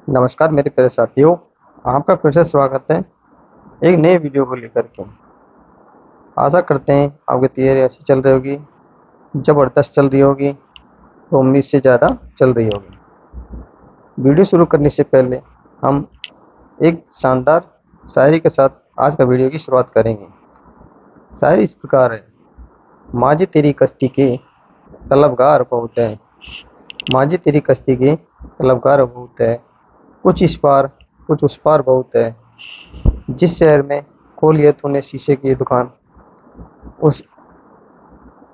नमस्कार मेरे प्यारे साथियों, आपका फिर से स्वागत है एक नए वीडियो को लेकर के। आशा करते हैं आपकी तैयारी ऐसी चल रही होगी, ज़बरदस्त चल रही होगी, तो उम्मीद से ज़्यादा चल रही होगी। वीडियो शुरू करने से पहले हम एक शानदार शायरी के साथ आज का वीडियो की शुरुआत करेंगे। शायरी इस प्रकार है। माझी तेरी कश्ती के तलबगार बहुत है, माझी तेरी कश्ती के तलबगार बहुत है, कुछ इस पार कुछ उस पार बहुत है। जिस शहर में खोली है तूने शीशे की दुकान, उस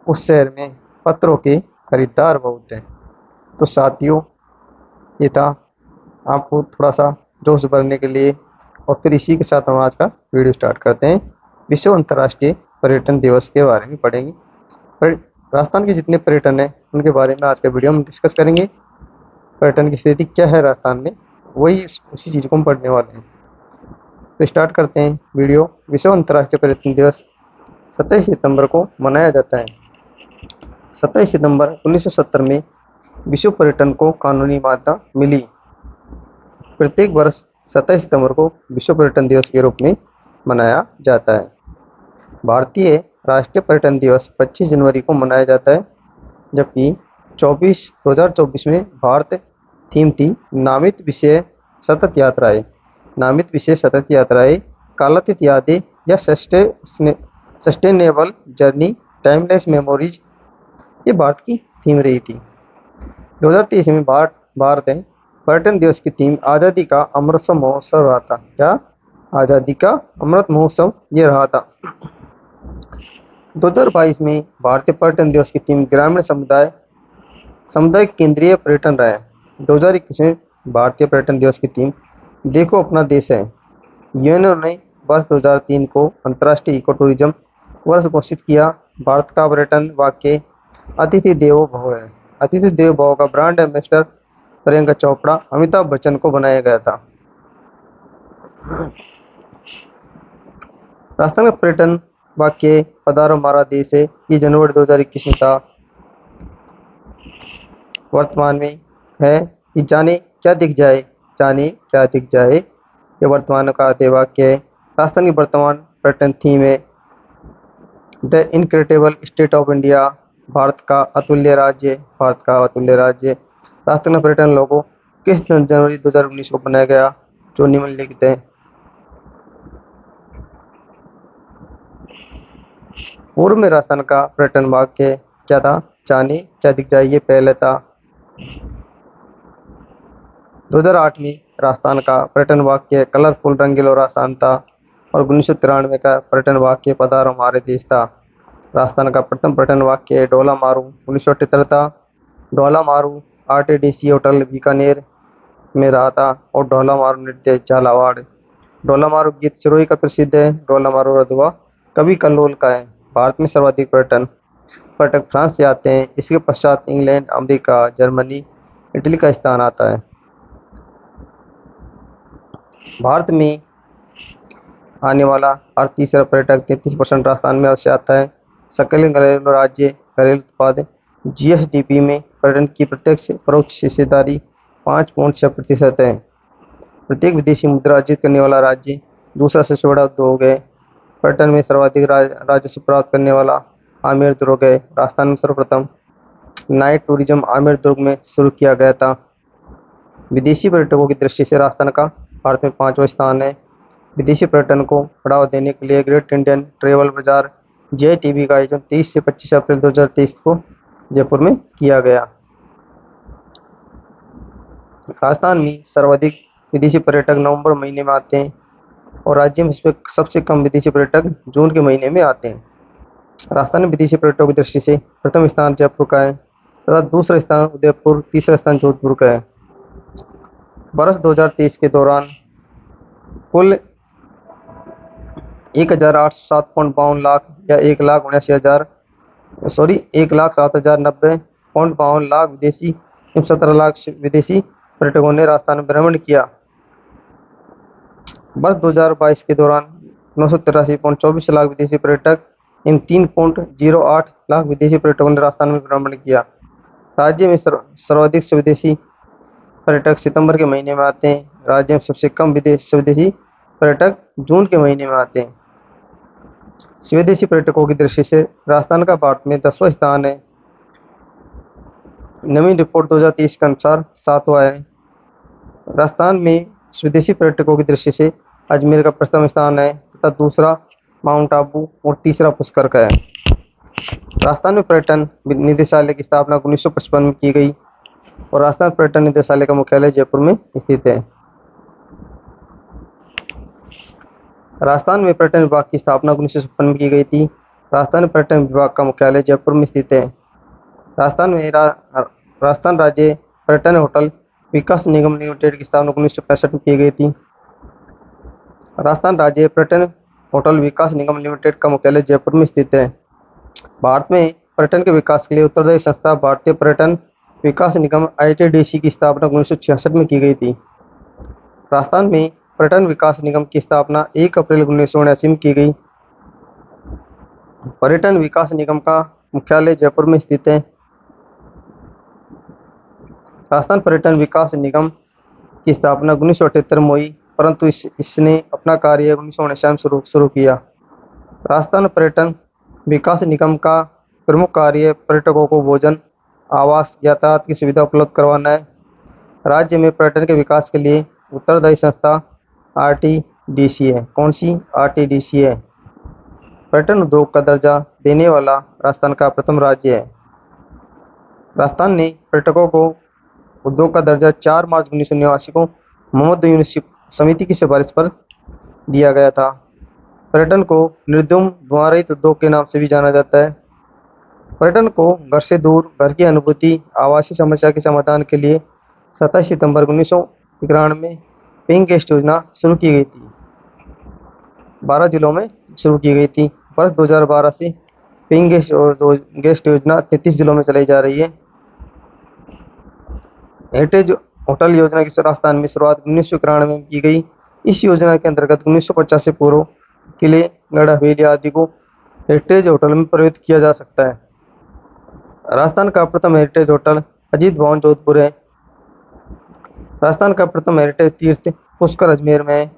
उस शहर में पत्थरों के खरीदार बहुत हैं। तो साथियों, ये था आपको थोड़ा सा जोश भरने के लिए, और फिर इसी के साथ हम आज का वीडियो स्टार्ट करते हैं। विश्व अंतर्राष्ट्रीय पर्यटन दिवस के बारे में पढ़ेंगे। पर राजस्थान के जितने पर्यटन हैं उनके बारे में आज का वीडियो हम डिस्कस करेंगे। पर्यटन की स्थिति क्या है राजस्थान में, वही उसी चीज़ को हम पढ़ने वाले हैं। तो स्टार्ट करते हैं वीडियो। विश्व अंतर्राष्ट्रीय पर्यटन दिवस 27 सितंबर को मनाया जाता है। 27 सितंबर 1970 में विश्व पर्यटन को कानूनी मान्यता मिली। प्रत्येक वर्ष 27 सितंबर को विश्व पर्यटन दिवस के रूप में मनाया जाता है। भारतीय राष्ट्रीय पर्यटन दिवस 25 जनवरी को मनाया जाता है, जबकि 2024 में भारत थीम थी नामित विषय सतत यात्राएं। नामित विषय सतत यात्राएं, कालातीत यादें या सस्टेनेबल जर्नी, टाइमलेस मेमोरीज, ये भारत की थीम रही थी। 2023 में भारत है पर्यटन दिवस की थीम आज़ादी का अमृत महोत्सव रहा था। क्या? आज़ादी का अमृत महोत्सव ये रहा था। 2022 में भारतीय पर्यटन दिवस की थीम ग्रामीण समुदाय केंद्रीय पर्यटन रहा है। 2021 में भारतीय पर्यटन दिवस की थीम देखो अपना देश है। यूएनओ ने वर्ष 2003 को अंतर्राष्ट्रीय इको टूरिज्म वर्ष घोषित किया। भारत का पर्यटन वाक्य अतिथि देवो भव है। अतिथि देवो भव का ब्रांड एम्बेसडर प्रियंका चोपड़ा, अमिताभ बच्चन को बनाया गया था। राजस्थान का पर्यटन वाक्य पधारो हमारा देश है, ये जनवरी 2021 में था। वर्तमान में है कि जाने क्या दिख जाए, जाने क्या दिख जाए, ये वर्तमान का वाक्य है। राजस्थान की वर्तमान पर्यटन थीम है the incredible state of India, Bharat का अतुल्य राज्य, भारत का अतुल्य राज्य। राजस्थान का पर्यटन लोगो किस जनवरी 2019 को बनाया गया, जो निम्नलिखित है। पूर्व में राजस्थान का पर्यटन वाक्य क्या था? जाने क्या दिख जाए, ये पहले था। 2008 में राजस्थान का पर्यटन वाक्य कलरफुल रंगीलो राजस्थान था, और 1993 का पर्यटन वाक्य पधारो हमारे देश था। राजस्थान का प्रथम पर्यटन वाक्य डोला मारू 1978 था। डोला मारू आरटीडीसी होटल बीकानेर में रहा था, और डोला मारू नृत्य झालावाड़। डोला मारू गीत सिरोही का प्रसिद्ध है। डोला मारू रधवा कवि कल्लोल का है। भारत में सर्वाधिक पर्यटक फ्रांस से आते हैं। इसके पश्चात इंग्लैंड, अमेरिका, जर्मनी, इटली का स्थान आता है। भारत में आने वाला हर तीसरा पर्यटक 33% राजस्थान में अवश्य आता है। सकल घरेलू राज्य घरेलू उत्पाद जीएसडीपी में पर्यटन की प्रत्यक्ष परोक्ष हिस्सेदारी 5.6% है। प्रत्येक विदेशी मुद्रा अर्जित करने वाला राज्य दूसरा सबसे बड़ा उद्योग है। पर्यटन में सर्वाधिक राजस्व प्राप्त करने वाला आमेर दुर्ग है। राजस्थान में सर्वप्रथम नाइट टूरिज्म आमेर दुर्ग में शुरू किया गया था। विदेशी पर्यटकों की दृष्टि से राजस्थान का भारत में 5वां स्थान है। विदेशी पर्यटन को बढ़ावा देने के लिए ग्रेट इंडियन ट्रेवल बाजार जेआईटीबी का आयोजन 23 से 25 अप्रैल 2023 को जयपुर में किया गया। राजस्थान में सर्वाधिक विदेशी पर्यटक नवंबर महीने में आते हैं, और राज्य में सबसे कम विदेशी पर्यटक जून के महीने में आते हैं। राजस्थान में विदेशी पर्यटकों की दृष्टि से प्रथम स्थान जयपुर का है, तथा दूसरा स्थान उदयपुर, तीसरा स्थान जोधपुर का है। वर्ष 2023 के दौरान कुल 1,807.52 लाख या 1,07,090.52 लाख विदेशी एवं 17 लाख विदेशी पर्यटकों ने राजस्थान में भ्रमण किया। वर्ष 2022 के दौरान 983.24 लाख विदेशी पर्यटक इन 3.08 लाख विदेशी पर्यटकों ने राजस्थान में भ्रमण किया। राज्य में सर्वाधिक विदेशी पर्यटक सितंबर के महीने में आते हैं। राज्य में सबसे कम स्वदेशी पर्यटक जून के महीने में आते हैं। स्वदेशी पर्यटकों की दृष्टि से राजस्थान का भारत में 10वां स्थान है। नवीन रिपोर्ट 2023 के अनुसार 7वां है। राजस्थान में स्वदेशी पर्यटकों की दृष्टि से अजमेर का प्रथम स्थान है तथा दूसरा माउंट आबू और तीसरा पुष्कर का है। राजस्थान में पर्यटन निदेशालय की स्थापना 1955 में की गई और राजस्थान पर्यटन निदेशालय का मुख्यालय जयपुर में स्थित है। राजस्थान में पर्यटन विभाग की स्थापना 1956 में की गई थी। राजस्थान पर्यटन विभाग का मुख्यालय जयपुर में स्थित है। राजस्थान राज्य पर्यटन होटल विकास निगम लिमिटेड की स्थापना 1965 में की गई थी। राजस्थान राज्य पर्यटन होटल विकास निगम लिमिटेड का मुख्यालय जयपुर में स्थित है। भारत में पर्यटन के विकास के लिए उत्तरदायी संस्था भारतीय पर्यटन विकास निगम ITDC की स्थापना 1966 में की गई थी। राजस्थान में पर्यटन विकास निगम की स्थापना 1 अप्रैल 1979 में की गई। पर्यटन विकास निगम का मुख्यालय जयपुर में स्थित है। राजस्थान पर्यटन विकास निगम की स्थापना 1978 में हुई, परंतु इसने अपना कार्य 1979 में शुरू किया। राजस्थान पर्यटन विकास निगम का प्रमुख कार्य पर्यटकों को भोजन, आवास, यातायात की सुविधा उपलब्ध करवाना है। राज्य में पर्यटन के विकास के लिए उत्तरदायी संस्था RTDC है। कौन सी? RTDC है। पर्यटन उद्योग का दर्जा देने वाला राजस्थान का प्रथम राज्य है। राजस्थान ने पर्यटकों को उद्योग का दर्जा 4 मार्च 1989 को मोहम्मद यूनिवर्सिटी समिति की सिफारिश पर दिया गया था। पर्यटन को निर्धूम धुआं रहित उद्योग के नाम से भी जाना जाता है। पर्यटन को घर से दूर, घर की अनुभूति, आवासीय समस्या के समाधान के लिए 27 सितंबर 1991 में पेइंग गेस्ट योजना शुरू की गई थी। 12 जिलों में शुरू की गई थी। वर्ष 2012 से पेइंग गेस्ट योजना 33 जिलों में चलाई जा रही है। हेरिटेज होटल योजना की राजस्थान में शुरुआत 1991 में की गई। इस योजना के अंतर्गत 1950 से पूर्व किले, गढ़, हवेली आदि को हेरिटेज होटल में परिवर्तित किया जा सकता है। राजस्थान का प्रथम हेरिटेज होटल अजीत भवन जोधपुर है। राजस्थान का प्रथम हेरिटेज तीर्थ पुष्कर अजमेर में है।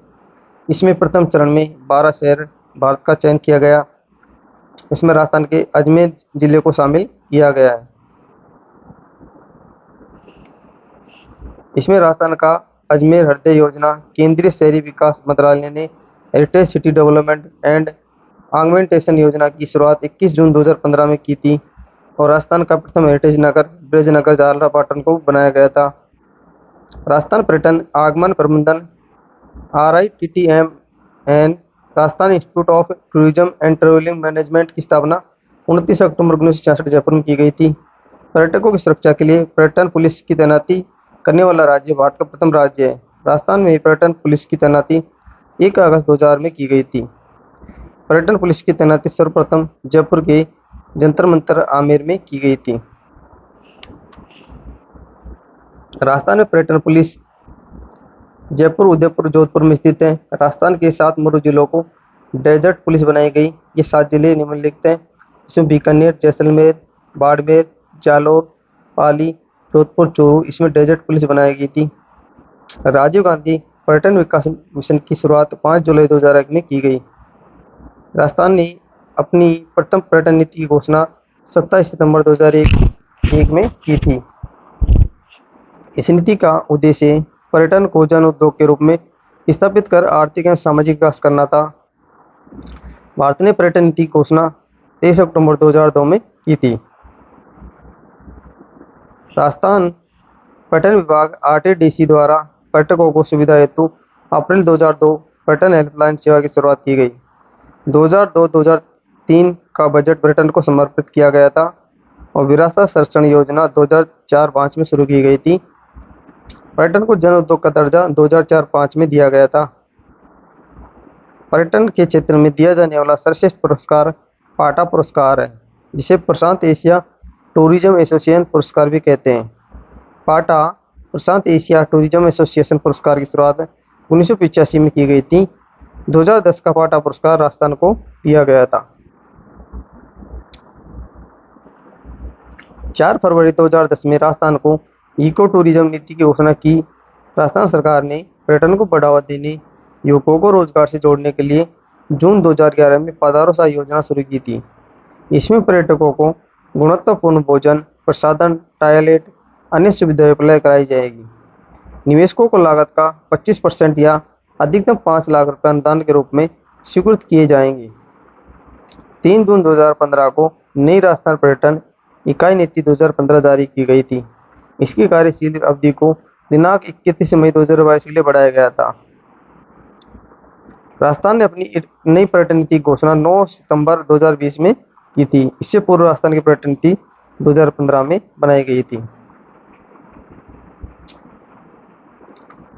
इसमें प्रथम चरण में 12 शहर भारत का चयन किया गया। इसमें राजस्थान के अजमेर जिले को शामिल किया गया है। इसमें राजस्थान का अजमेर हृदय योजना केंद्रीय शहरी विकास मंत्रालय ने heritage city development and augmentation योजना की शुरुआत 21 जून 2015 में की थी और राजस्थान का प्रथम हेरिटेज नगर ब्रजनगर झालरापाटन को बनाया गया था। राजस्थान पर्यटन आगमन प्रबंधन RITTMN Rajasthan institute of tourism and travelling management की स्थापना 29 अक्टूबर 1966 जयपुर में की गई थी। पर्यटकों की सुरक्षा के लिए पर्यटन पुलिस की तैनाती करने वाला राज्य भारत का प्रथम राज्य है। राजस्थान में पर्यटन पुलिस की तैनाती 1 अगस्त 2000 में की गई थी। पर्यटन पुलिस की तैनाती सर्वप्रथम जयपुर के जंतर मंतर आमेर में की गई थी। राजस्थान में पर्यटन पुलिस जयपुर, उदयपुर, जोधपुर में स्थित है। राजस्थान के 7 मरु जिलों को डेजर्ट पुलिस बनाई गई। ये 7 जिले निम्नलिखित हैं। इसमें बीकानेर, जैसलमेर, बाड़मेर, जालोर, पाली, जोधपुर, चूरू, इसमें डेजर्ट पुलिस बनाई गई थी। राजीव गांधी पर्यटन विकास मिशन की शुरुआत 5 जुलाई 2001 में की गई। राजस्थान ने अपनी प्रथम पर्यटन नीति की घोषणा 27 सितंबर 2001 में की थी। इस नीति का उद्देश्य पर्यटन को जन उद्योग के रूप में स्थापित कर आर्थिक एवं सामाजिक विकास करना था। भारत ने पर्यटन नीति की घोषणा 23 अक्टूबर 2002 में की थी। राजस्थान पर्यटन विभाग RTDC द्वारा पर्यटकों को सुविधा हेतु अप्रैल 2002 पर्यटन हेल्पलाइन सेवा की शुरुआत की गई। 2002-2003 का बजट पर्यटन को समर्पित किया गया था और विरासत संरक्षण योजना 2004-05 में शुरू की गई थी। पर्यटन को जन उद्योग का दर्जा 2004-05 में दिया गया था। पर्यटन के क्षेत्र में दिया जाने वाला सर्वश्रेष्ठ पुरस्कार पाटा पुरस्कार है, जिसे प्रशांत एशिया टूरिज्म एसोसिएशन पुरस्कार भी कहते हैं। पाटा प्रशांत एशिया टूरिज्म एसोसिएशन पुरस्कार की शुरुआत 1985 में की गई थी। 2010 का पाटा पुरस्कार राजस्थान को दिया गया था। 4 फरवरी 2010 में राजस्थान को इको टूरिज्म नीति की घोषणा की। राजस्थान सरकार ने पर्यटन को बढ़ावा देने, युवकों को रोजगार से जोड़ने के लिए जून 2011 में पधारो सा योजना शुरू की थी। इसमें पर्यटकों को गुणवत्तापूर्ण भोजन, प्रसाधन, टॉयलेट, अन्य सुविधाएं उपलब्ध कराई जाएगी। निवेशकों को लागत का 25% या अधिकतम 5 लाख रुपये अनुदान के रूप में स्वीकृत किए जाएंगे। 3 जून 2015 को नई राजस्थान पर्यटन इकाई नीति 2015 जारी की गई थी। इसकी कार्यशील अवधि को दिनांक 31 मई 2022 के लिए बढ़ाया गया था। राजस्थान ने अपनी नई पर्यटन नीति की घोषणा 9 सितंबर 2020 में की थी। इससे पूर्व राजस्थान की पर्यटन नीति 2015 में बनाई गई थी।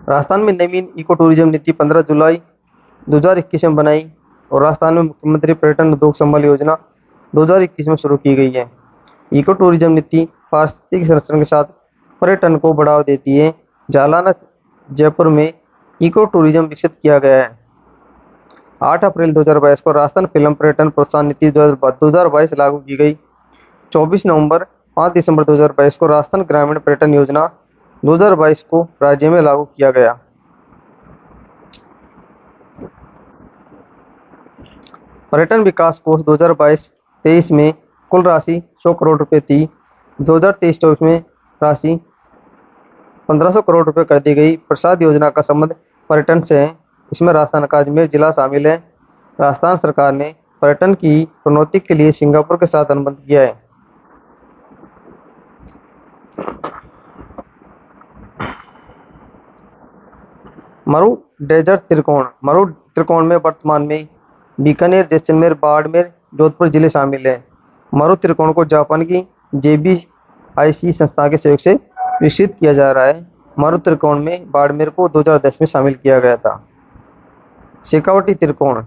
राजस्थान में नवीन इको टूरिज्म नीति 15 जुलाई 2021 में बनाई और राजस्थान में मुख्यमंत्री पर्यटन उद्योग संबल योजना 2021 में शुरू की गई है। इको टूरिज्म नीति पारिस्थितिक संरक्षण के साथ पर्यटन को बढ़ावा देती है। जालाना जयपुर में इको टूरिज्म विकसित किया गया है। 8 अप्रैल 2022 को राजस्थान फिल्म पर्यटन प्रोत्साहन नीति 2022 लागू की गई। 24 नवंबर 5 दिसंबर 2022 को राजस्थान ग्रामीण पर्यटन योजना 2022 को राज्य में लागू किया गया। पर्यटन विकास कोष 2022-23 में कुल राशि 100 करोड़ रुपए थी। 2023-24 में राशि 1500 करोड़ रुपए कर दी गई। प्रसाद योजना का संबंध पर्यटन से है। इसमें राजस्थान का अजमेर जिला शामिल है। राजस्थान सरकार ने पर्यटन की प्रोन्नति के लिए सिंगापुर के साथ अनुबंध किया है। मरु डेजर्ट त्रिकोण। मरु त्रिकोण में वर्तमान में बीकानेर, जैसलमेर, बाड़मेर, जोधपुर जिले शामिल हैं। मरु त्रिकोण को जापान की JBIC संस्था के सहयोग से विकसित किया जा रहा है। मरु त्रिकोण में बाड़मेर को 2010 में शामिल किया गया था। शेखावटी त्रिकोण।